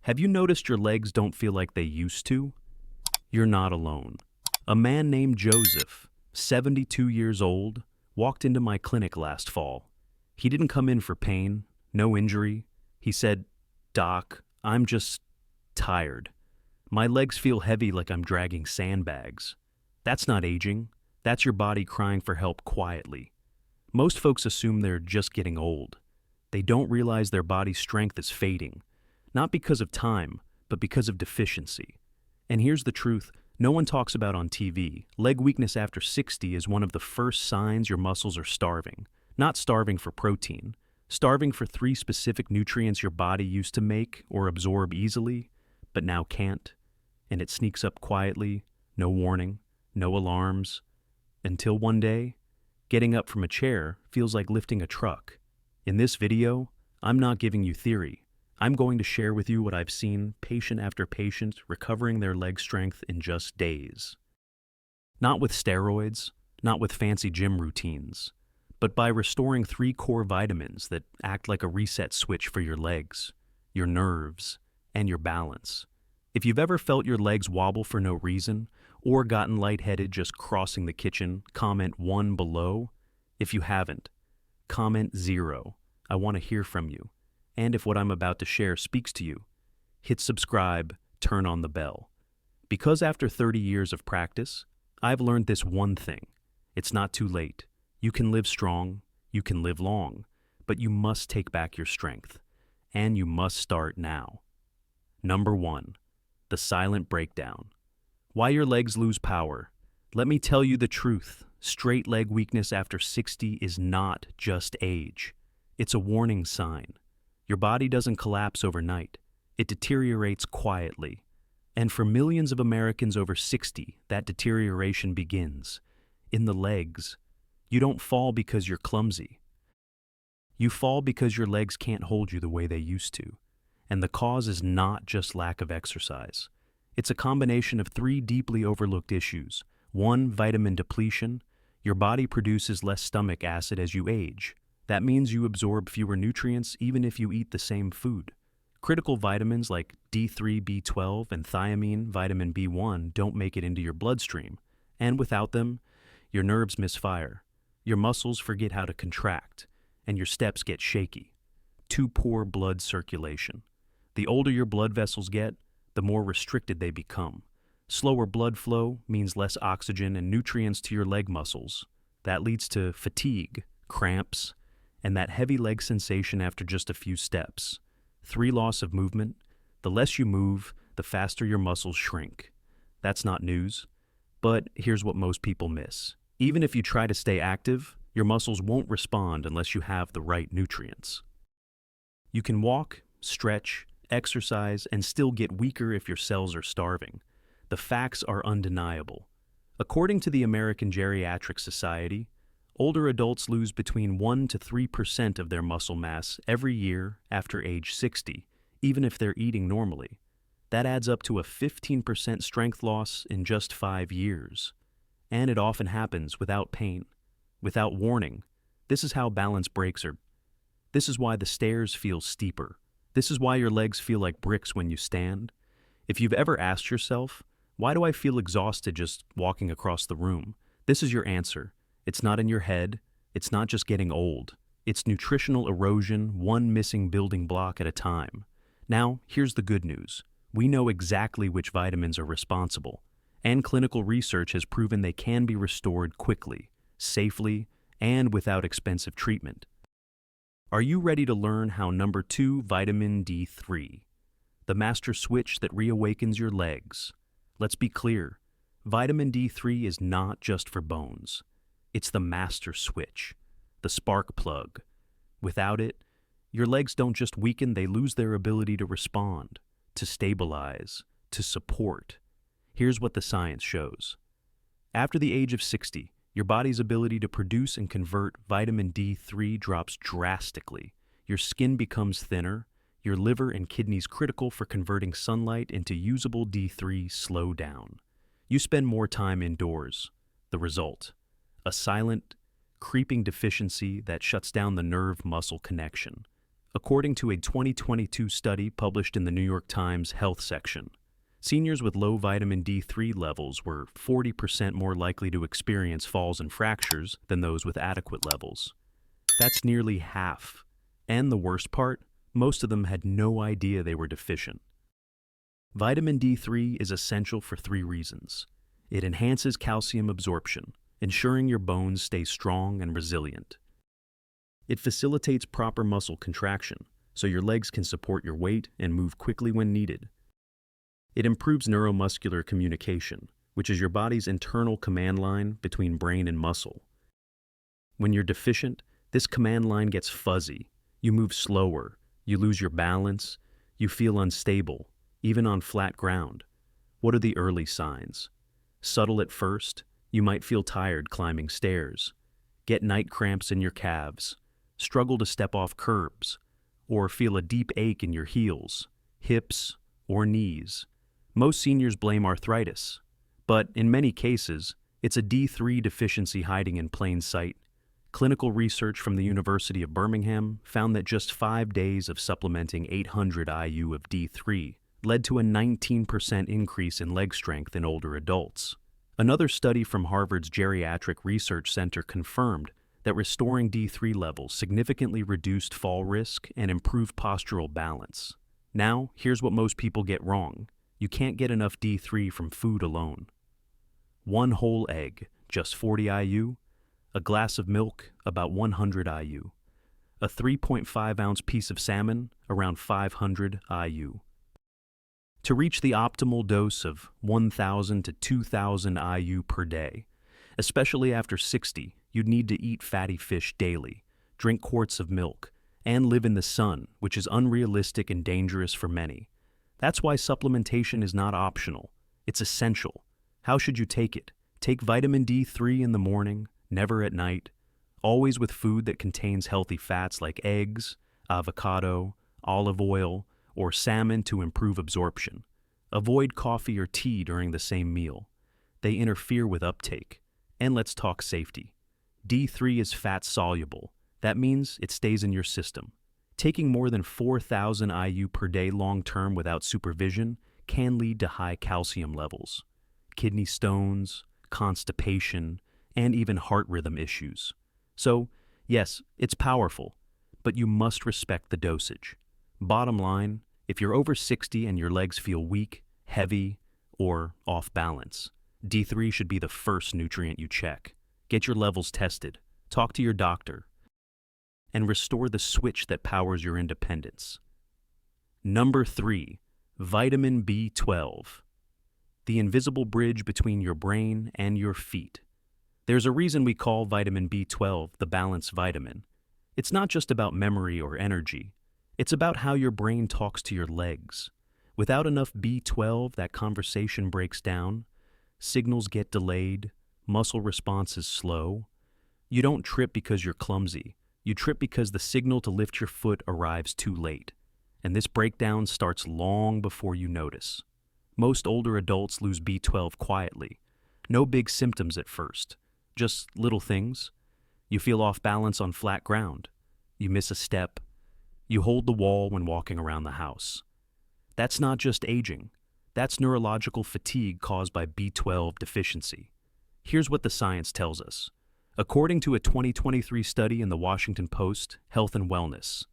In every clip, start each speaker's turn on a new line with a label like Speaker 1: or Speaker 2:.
Speaker 1: Have you noticed your legs don't feel like they used to? You're not alone. A man named Joseph, 72 years old, walked into my clinic last fall. He didn't come in for pain, no injury. He said, "Doc, I'm just tired. My legs feel heavy like I'm dragging sandbags." That's not aging. That's your body crying for help quietly. Most folks assume they're just getting old. They don't realize their body's strength is fading, not because of time, but because of deficiency. And here's the truth no one talks about on TV. Leg weakness after 60 is one of the first signs your muscles are starving. Not starving for protein, starving for three specific nutrients your body used to make or absorb easily, but now can't. And it sneaks up quietly, no warning, no alarms, until one day, getting up from a chair feels like lifting a truck. In this video, I'm not giving you theory. I'm going to share with you what I've seen patient after patient recovering their leg strength in just days. Not with steroids, not with fancy gym routines, but by restoring three core vitamins that act like a reset switch for your legs, your nerves, and your balance. If you've ever felt your legs wobble for no reason, or gotten lightheaded just crossing the kitchen, comment 1 below. If you haven't, comment 0. I want to hear from you. And if what I'm about to share speaks to you, hit subscribe, turn on the bell. Because after 30 years of practice, I've learned this one thing. It's not too late. You can live strong, you can live long, but you must take back your strength. And you must start now. Number 1, the silent breakdown. Why your legs lose power. Let me tell you the truth. Straight leg weakness after 60 is not just age. It's a warning sign. Your body doesn't collapse overnight. It deteriorates quietly. And for millions of Americans over 60, that deterioration begins. In the legs. You don't fall because you're clumsy. You fall because your legs can't hold you the way they used to. And the cause is not just lack of exercise. It's a combination of three deeply overlooked issues. 1, vitamin depletion. Your body produces less stomach acid as you age. That means you absorb fewer nutrients even if you eat the same food. Critical vitamins like D3, B12, and thiamine, vitamin B1 don't make it into your bloodstream. And without them, your nerves misfire. Your muscles forget how to contract, and your steps get shaky. Too poor blood circulation. The older your blood vessels get, the more restricted they become. Slower blood flow means less oxygen and nutrients to your leg muscles. That leads to fatigue, cramps, and that heavy leg sensation after just a few steps. 3, loss of movement. The less you move, the faster your muscles shrink. That's not news, but here's what most people miss. Even if you try to stay active, your muscles won't respond unless you have the right nutrients. You can walk, stretch, exercise, and still get weaker if your cells are starving. The facts are undeniable. According to the American Geriatric Society, older adults lose between 1 to 3% of their muscle mass every year after age 60, even if they're eating normally. That adds up to a 15% strength loss in just 5 years. And it often happens without pain, without warning. This is how balance breaks are. This is why the stairs feel steeper. This is why your legs feel like bricks when you stand. If you've ever asked yourself, why do I feel exhausted just walking across the room? This is your answer. It's not in your head. It's not just getting old. It's nutritional erosion, one missing building block at a time. Now, here's the good news. We know exactly which vitamins are responsible, and clinical research has proven they can be restored quickly, safely, and without expensive treatment. Are you ready to learn how number 2, vitamin D3, the master switch that reawakens your legs? Let's be clear, vitamin D3 is not just for bones. It's the master switch, the spark plug. Without it, your legs don't just weaken, they lose their ability to respond, to stabilize, to support. Here's what the science shows. After the age of 60, your body's ability to produce and convert vitamin D3 drops drastically. Your skin becomes thinner, your liver and kidneys critical for converting sunlight into usable D3 slow down. You spend more time indoors. The result, a silent, creeping deficiency that shuts down the nerve-muscle connection. According to a 2022 study published in the New York Times Health section, seniors with low vitamin D3 levels were 40% more likely to experience falls and fractures than those with adequate levels. That's nearly half. And the worst part, most of them had no idea they were deficient. Vitamin D3 is essential for 3 reasons. It enhances calcium absorption, ensuring your bones stay strong and resilient. It facilitates proper muscle contraction, so your legs can support your weight and move quickly when needed. It improves neuromuscular communication, which is your body's internal command line between brain and muscle. When you're deficient, this command line gets fuzzy. You move slower, you lose your balance, you feel unstable, even on flat ground. What are the early signs? Subtle at first, you might feel tired climbing stairs, get night cramps in your calves, struggle to step off curbs, or feel a deep ache in your heels, hips, or knees. Most seniors blame arthritis, but in many cases, it's a D3 deficiency hiding in plain sight. Clinical research from the University of Birmingham found that just 5 days of supplementing 800 IU of D3 led to a 19% increase in leg strength in older adults. Another study from Harvard's Geriatric Research Center confirmed that restoring D3 levels significantly reduced fall risk and improved postural balance. Now, here's what most people get wrong. You can't get enough D3 from food alone. 1 whole egg, just 40 IU. A glass of milk, about 100 IU. A 3.5-ounce piece of salmon, around 500 IU. To reach the optimal dose of 1,000 to 2,000 IU per day, especially after 60, you'd need to eat fatty fish daily, drink quarts of milk, and live in the sun, which is unrealistic and dangerous for many. That's why supplementation is not optional. It's essential. How should you take it? Take vitamin D3 in the morning, never at night, always with food that contains healthy fats like eggs, avocado, olive oil, or salmon to improve absorption. Avoid coffee or tea during the same meal. They interfere with uptake. And let's talk safety. D3 is fat soluble. That means it stays in your system. Taking more than 4,000 IU per day long-term without supervision can lead to high calcium levels, kidney stones, constipation, and even heart rhythm issues. So, yes, it's powerful, but you must respect the dosage. Bottom line, if you're over 60 and your legs feel weak, heavy, or off balance, D3 should be the first nutrient you check. Get your levels tested, talk to your doctor, and restore the switch that powers your independence. Number 3, vitamin B12. The invisible bridge between your brain and your feet. There's a reason we call vitamin B12 the balance vitamin. It's not just about memory or energy. It's about how your brain talks to your legs. Without enough B12, that conversation breaks down, signals get delayed, muscle response is slow. You don't trip because you're clumsy. You trip because the signal to lift your foot arrives too late. And this breakdown starts long before you notice. Most older adults lose B12 quietly. No big symptoms at first. Just little things. You feel off balance on flat ground. You miss a step. You hold the wall when walking around the house. That's not just aging. That's neurological fatigue caused by B12 deficiency. Here's what the science tells us. According to a 2023 study in the Washington Post, Health and Wellness,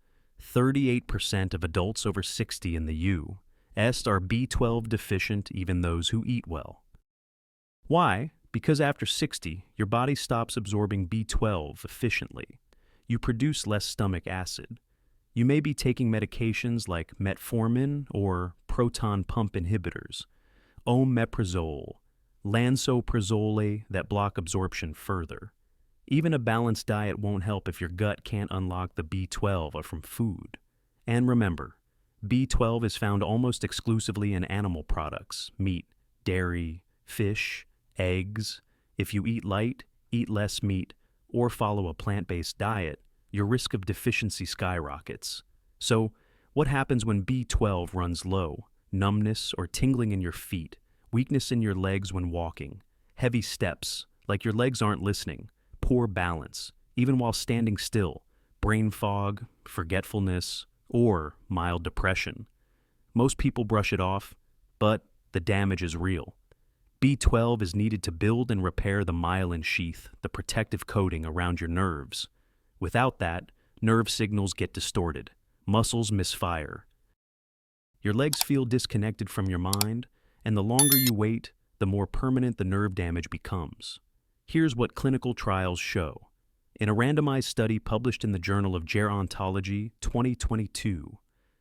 Speaker 1: 38% of adults over 60 in the U.S. are B12 deficient, even those who eat well. Why? Because after 60, your body stops absorbing B12 efficiently. You produce less stomach acid. You may be taking medications like metformin or proton pump inhibitors, omeprazole, lansoprazole that block absorption further. Even a balanced diet won't help if your gut can't unlock the B12 from food. And remember, B12 is found almost exclusively in animal products, meat, dairy, fish, eggs. If you eat light, eat less meat, or follow a plant-based diet, your risk of deficiency skyrockets. So, what happens when B12 runs low? Numbness or tingling in your feet, weakness in your legs when walking, heavy steps, like your legs aren't listening, poor balance, even while standing still, brain fog, forgetfulness, or mild depression. Most people brush it off, but the damage is real. B12 is needed to build and repair the myelin sheath, the protective coating around your nerves. Without that, nerve signals get distorted, muscles misfire. Your legs feel disconnected from your mind, and the longer you wait, the more permanent the nerve damage becomes. Here's what clinical trials show. In a randomized study published in the Journal of Gerontology 2022,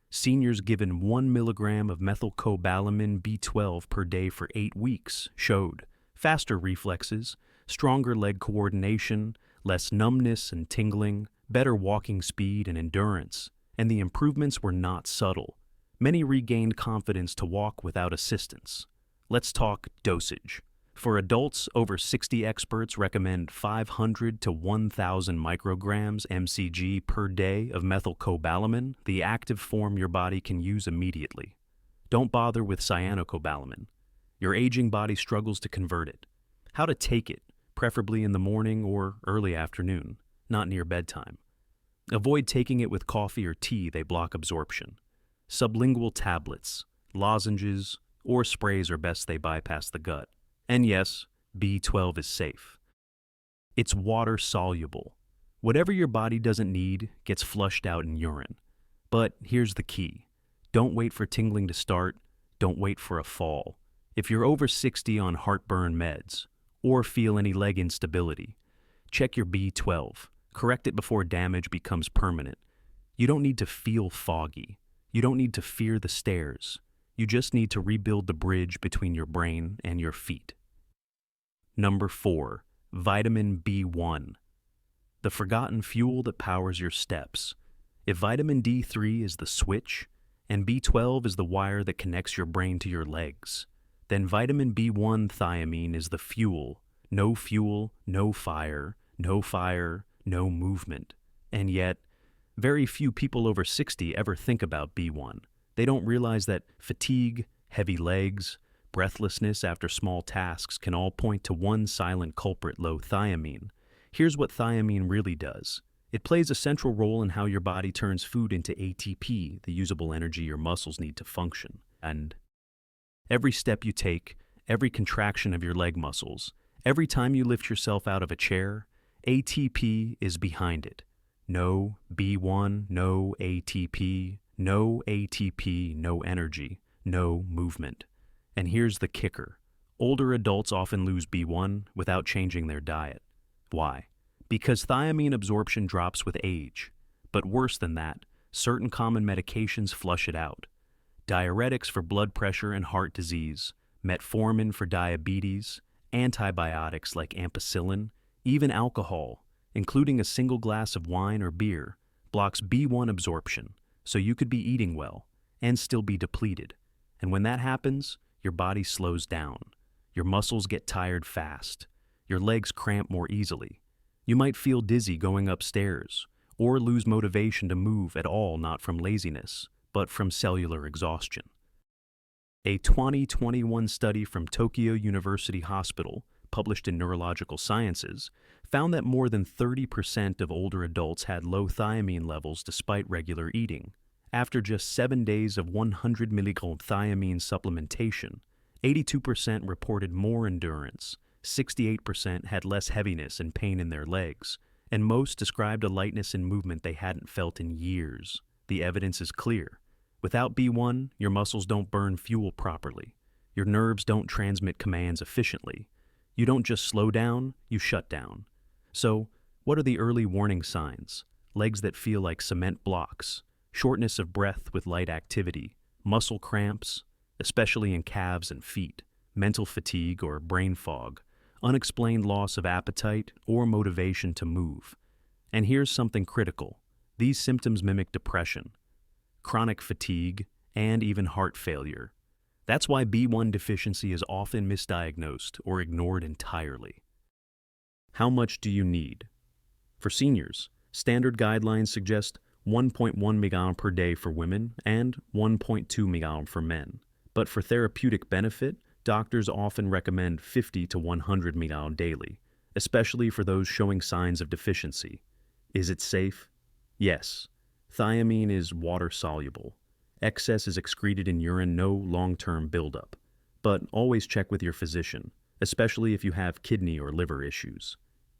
Speaker 1: seniors given 1 milligram of methylcobalamin B12 per day for 8 weeks showed faster reflexes, stronger leg coordination, less numbness and tingling, better walking speed and endurance, and the improvements were not subtle. Many regained confidence to walk without assistance. Let's talk dosage. For adults, over 60 experts recommend 500 to 1,000 micrograms mcg per day of methylcobalamin, the active form your body can use immediately. Don't bother with cyanocobalamin. Your aging body struggles to convert it. How to take it, preferably in the morning or early afternoon, not near bedtime. Avoid taking it with coffee or tea, they block absorption. Sublingual tablets, lozenges, or sprays are best, they bypass the gut. And yes, B12 is safe. It's water soluble. Whatever your body doesn't need gets flushed out in urine. But here's the key. Don't wait for tingling to start. Don't wait for a fall. If you're over 60 on heartburn meds or feel any leg instability, check your B12. Correct it before damage becomes permanent. You don't need to feel foggy. You don't need to fear the stairs. You just need to rebuild the bridge between your brain and your feet. Number 4. Vitamin B1. The forgotten fuel that powers your steps. If vitamin D3 is the switch, and B12 is the wire that connects your brain to your legs, then vitamin B1 thiamine is the fuel. No fuel, no fire, no fire, no movement. And yet, very few people over 60 ever think about B1. They don't realize that fatigue, heavy legs, breathlessness after small tasks can all point to one silent culprit: low thiamine. Here's what thiamine really does. It plays a central role in how your body turns food into ATP, the usable energy your muscles need to function. And every step you take, every contraction of your leg muscles, every time you lift yourself out of a chair, ATP is behind it. No B1, no ATP, no ATP, no energy, no movement. And here's the kicker. Older adults often lose B1 without changing their diet. Why? Because thiamine absorption drops with age. But worse than that, certain common medications flush it out. Diuretics for blood pressure and heart disease, metformin for diabetes, antibiotics like ampicillin, even alcohol, including a single glass of wine or beer, blocks B1 absorption, so you could be eating well and still be depleted. And when that happens, your body slows down. Your muscles get tired fast. Your legs cramp more easily. You might feel dizzy going upstairs or lose motivation to move at all, not from laziness, but from cellular exhaustion. A 2021 study from Tokyo University Hospital, published in Neurological Sciences, found that more than 30% of older adults had low thiamine levels despite regular eating. After just 7 days of 100 milligram thiamine supplementation, 82% reported more endurance, 68% had less heaviness and pain in their legs, and most described a lightness in movement they hadn't felt in years. The evidence is clear. Without B1, your muscles don't burn fuel properly. Your nerves don't transmit commands efficiently. You don't just slow down, you shut down. So, what are the early warning signs? Legs that feel like cement blocks, shortness of breath with light activity, muscle cramps, especially in calves and feet, mental fatigue or brain fog, unexplained loss of appetite or motivation to move. And here's something critical. These symptoms mimic depression, chronic fatigue, and even heart failure. That's why B1 deficiency is often misdiagnosed or ignored entirely. How much do you need? For seniors, standard guidelines suggest 1.1 mg per day for women and 1.2 mg for men. But for therapeutic benefit, doctors often recommend 50 to 100 mg daily, especially for those showing signs of deficiency. Is it safe? Yes, thiamine is water-soluble. Excess is excreted in urine, no long-term buildup. But always check with your physician, especially if you have kidney or liver issues.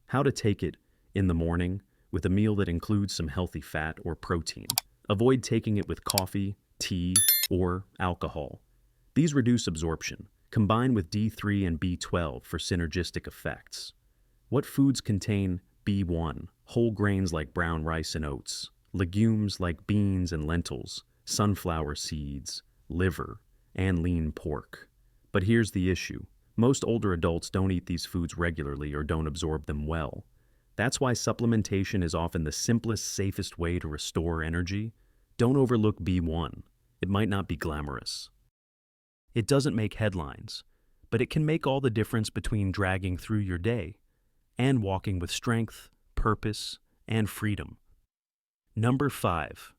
Speaker 1: How to take it in the morning with a meal that includes some healthy fat or protein. Avoid taking it with coffee, tea, or alcohol. These reduce absorption. Combine with D3 and B12 for synergistic effects. What foods contain B1? Whole grains like brown rice and oats, legumes like beans and lentils, sunflower seeds, liver, and lean pork. But here's the issue. Most older adults don't eat these foods regularly or don't absorb them well. That's why supplementation is often the simplest, safest way to restore energy. Don't overlook B1. It might not be glamorous. It doesn't make headlines, but it can make all the difference between dragging through your day and walking with strength, purpose, and freedom. Number 5.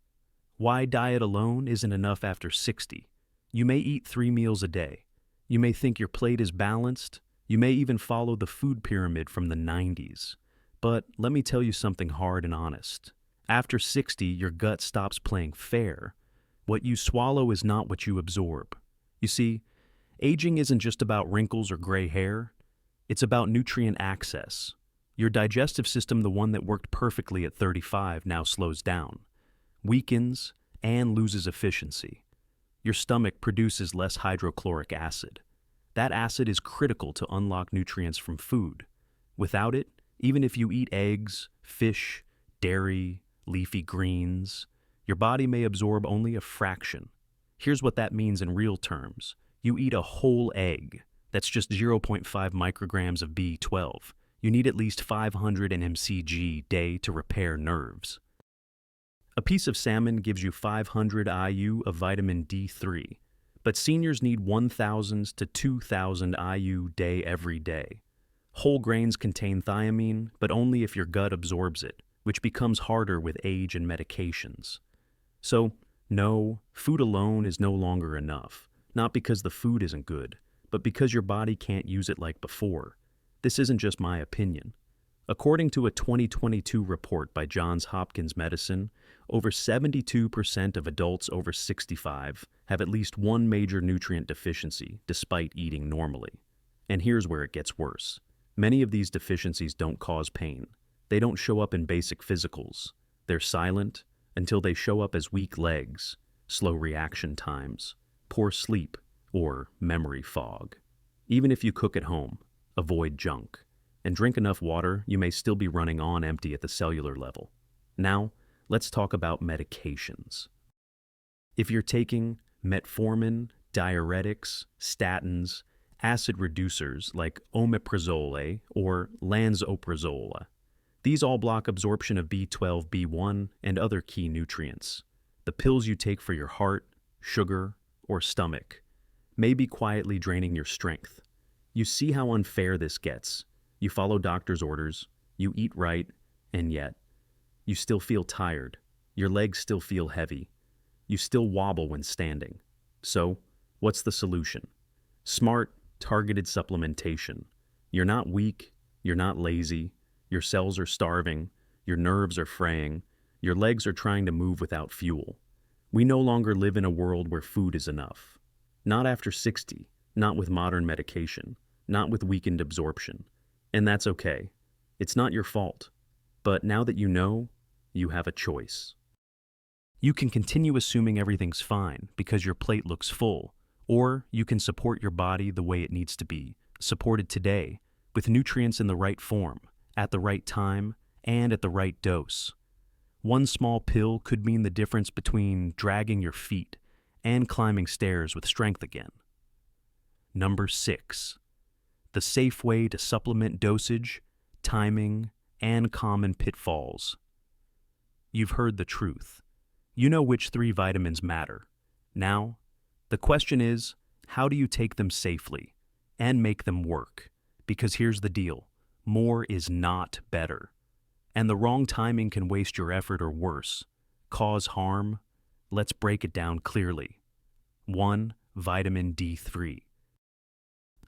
Speaker 1: Why diet alone isn't enough after 60. You may eat 3 meals a day. You may think your plate is balanced. You may even follow the food pyramid from the 90s. But let me tell you something hard and honest. After 60, your gut stops playing fair. What you swallow is not what you absorb. You see, aging isn't just about wrinkles or gray hair. It's about nutrient access. Your digestive system, the one that worked perfectly at 35, now slows down, weakens, and loses efficiency. Your stomach produces less hydrochloric acid. That acid is critical to unlock nutrients from food. Without it, even if you eat eggs, fish, dairy, leafy greens, your body may absorb only a fraction. Here's what that means in real terms. You eat a whole egg. That's just 0.5 micrograms of B12. You need at least 500 mcg day to repair nerves. A piece of salmon gives you 500 IU of vitamin D3, but seniors need 1,000 to 2,000 IU day every day. Whole grains contain thiamine, but only if your gut absorbs it, which becomes harder with age and medications. So, no, food alone is no longer enough, not because the food isn't good, but because your body can't use it like before. This isn't just my opinion. According to a 2022 report by Johns Hopkins Medicine, over 72% of adults over 65 have at least one major nutrient deficiency despite eating normally. And here's where it gets worse. Many of these deficiencies don't cause pain. They don't show up in basic physicals. They're silent until they show up as weak legs, slow reaction times, poor sleep, or memory fog. Even if you cook at home, avoid junk, and drink enough water, you may still be running on empty at the cellular level. Now, let's talk about medications. If you're taking metformin, diuretics, statins, acid reducers like omeprazole or lansoprazole, these all block absorption of B12, B1, and other key nutrients. The pills you take for your heart, sugar, or stomach may be quietly draining your strength. You see how unfair this gets. You follow doctor's orders, you eat right, and yet you still feel tired. Your legs still feel heavy. You still wobble when standing. So, what's the solution? Smart, targeted supplementation. You're not weak, you're not lazy, your cells are starving, your nerves are fraying, your legs are trying to move without fuel. We no longer live in a world where food is enough. Not after 60, not with modern medication, not with weakened absorption. And that's okay. It's not your fault. But now that you know, you have a choice. You can continue assuming everything's fine because your plate looks full, or you can support your body the way it needs to be, supported today, with nutrients in the right form, at the right time, and at the right dose. One small pill could mean the difference between dragging your feet and climbing stairs with strength again. Number 6. The safe way to supplement dosage, timing, and common pitfalls. You've heard the truth. You know which 3 vitamins matter. Now, the question is, how do you take them safely and make them work? Because here's the deal. More is not better. And the wrong timing can waste your effort or worse, cause harm. Let's break it down clearly. 1. Vitamin D3.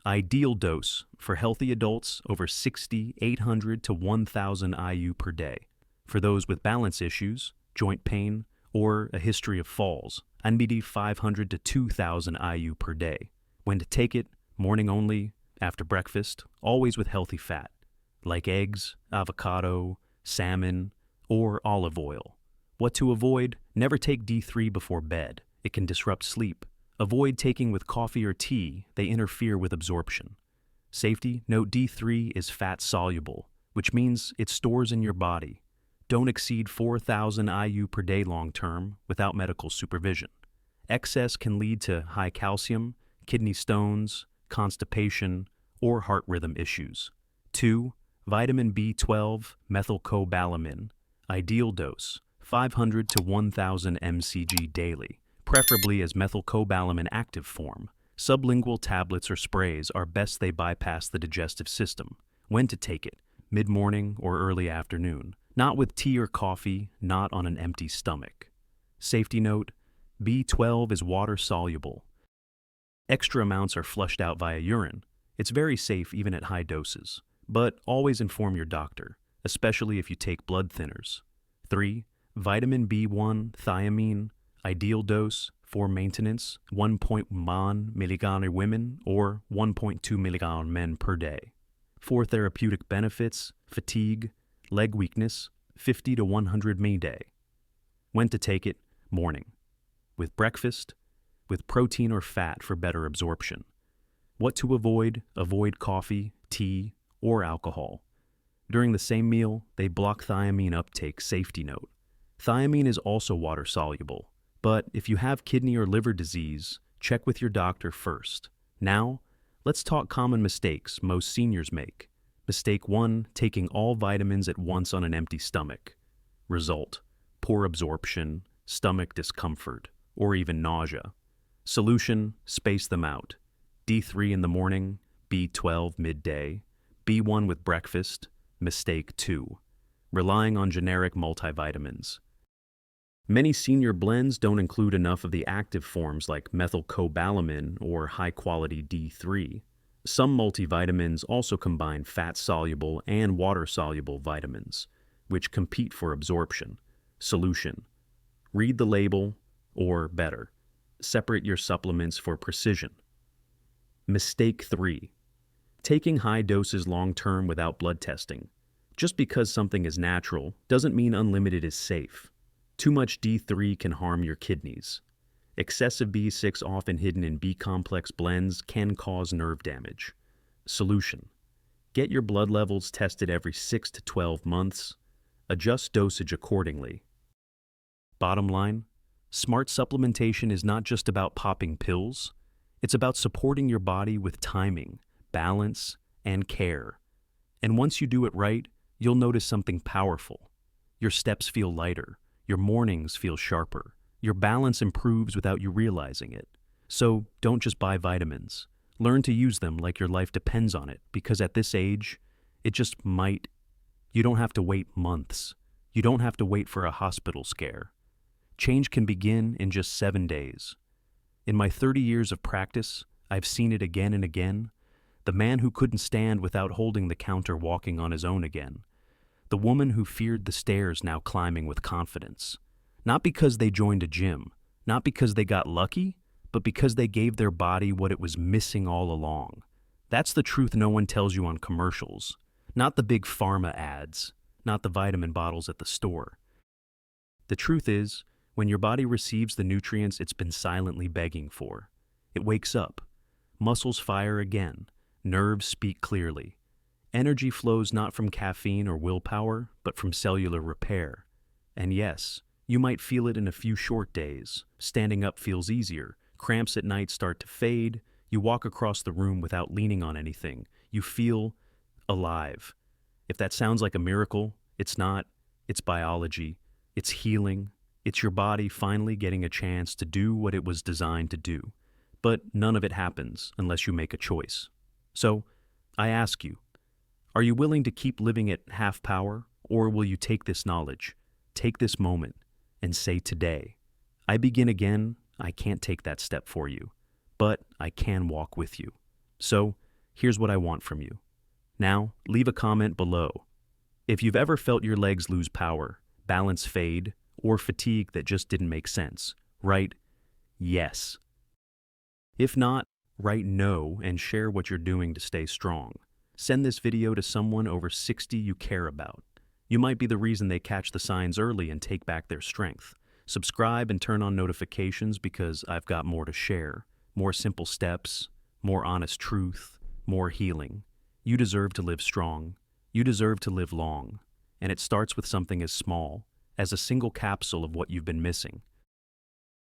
Speaker 1: Ideal dose for healthy adults over 60, 800 to 1,000 IU per day. For those with balance issues, joint pain, or a history of falls. NBD 500 to 2000 IU per day. When to take it: morning only, after breakfast, always with healthy fat, like eggs, avocado, salmon, or olive oil. What to avoid: never take D3 before bed. It can disrupt sleep. Avoid taking with coffee or tea, they interfere with absorption. Safety: note D3 is fat soluble, which means it stores in your body. Don't exceed 4,000 IU per day long term without medical supervision. Excess can lead to high calcium, kidney stones, constipation, or heart rhythm issues. 2. Vitamin B12 methylcobalamin. Ideal dose: 500 to 1,000 mcg daily, preferably as methylcobalamin active form. Sublingual tablets or sprays are best, they bypass the digestive system. When to take it: mid-morning or early afternoon. Not with tea or coffee, not on an empty stomach. Safety note: B12 is water soluble. Extra amounts are flushed out via urine. It's very safe even at high doses, but always inform your doctor, especially if you take blood thinners. 3. Vitamin B1 thiamine. Ideal dose for maintenance: 1.1 mg in women or 1.2 mg in men per day. For therapeutic benefits: fatigue, leg weakness, 50 to 100 mg day. When to take it: morning, with breakfast, with protein or fat for better absorption. What to avoid: avoid coffee, tea, or alcohol. During the same meal, they block thiamine uptake. Safety note: thiamine is also water soluble, but if you have kidney or liver disease, check with your doctor first. Now, let's talk common mistakes most seniors make. Mistake 1: taking all vitamins at once on an empty stomach. Result: poor absorption, stomach discomfort, or even nausea. Solution: space them out. D3 in the morning, B12 midday, B1 with breakfast. Mistake 2: relying on generic multivitamins. Many senior blends don't include enough of the active forms like methylcobalamin or high-quality D3. Some multivitamins also combine fat-soluble and water-soluble vitamins, which compete for absorption. Solution: read the label, or better, separate your supplements for precision. Mistake 3: taking high doses long-term without blood testing. Just because something is natural doesn't mean unlimited is safe. Too much D3 can harm your kidneys. Excessive B6, often hidden in B-complex blends, can cause nerve damage. Solution: get your blood levels tested every 6 to 12 months. Adjust dosage accordingly. Bottom line: smart supplementation is not just about popping pills. It's about supporting your body with timing, balance, and care. And once you do it right, you'll notice something powerful. Your steps feel lighter. Your mornings feel sharper. Your balance improves without you realizing it. So don't just buy vitamins. Learn to use them like your life depends on it, because at this age, it just might. You don't have to wait months. You don't have to wait for a hospital scare. Change can begin in just 7 days. In my 30 years of practice, I've seen it again and again. The man who couldn't stand without holding the counter walking on his own again. The woman who feared the stairs now climbing with confidence. Not because they joined a gym, not because they got lucky, but because they gave their body what it was missing all along. That's the truth no one tells you on commercials. Not the big pharma ads, not the vitamin bottles at the store. The truth is, when your body receives the nutrients it's been silently begging for, it wakes up. Muscles fire again. Nerves speak clearly. Energy flows not from caffeine or willpower, but from cellular repair. And yes, you might feel it in a few short days. Standing up feels easier. Cramps at night start to fade. You walk across the room without leaning on anything. You feel alive. If that sounds like a miracle, it's not. It's biology. It's healing. It's your body finally getting a chance to do what it was designed to do. But none of it happens unless you make a choice. So, I ask you, are you willing to keep living at half power, or will you take this knowledge, take this moment, and say today, I begin again? I can't take that step for you, but I can walk with you. So, here's what I want from you. Now, leave a comment below. If you've ever felt your legs lose power, balance fade, Or fatigue that just didn't make sense? Write yes. If not, write no and share what you're doing to stay strong. Send this video to someone over 60 you care about. You might be the reason they catch the signs early and take back their strength. Subscribe and turn on notifications because I've got more to share. More simple steps, more honest truth, more healing. You deserve to live strong. You deserve to live long. And it starts with something as small as a single capsule of what you've been missing.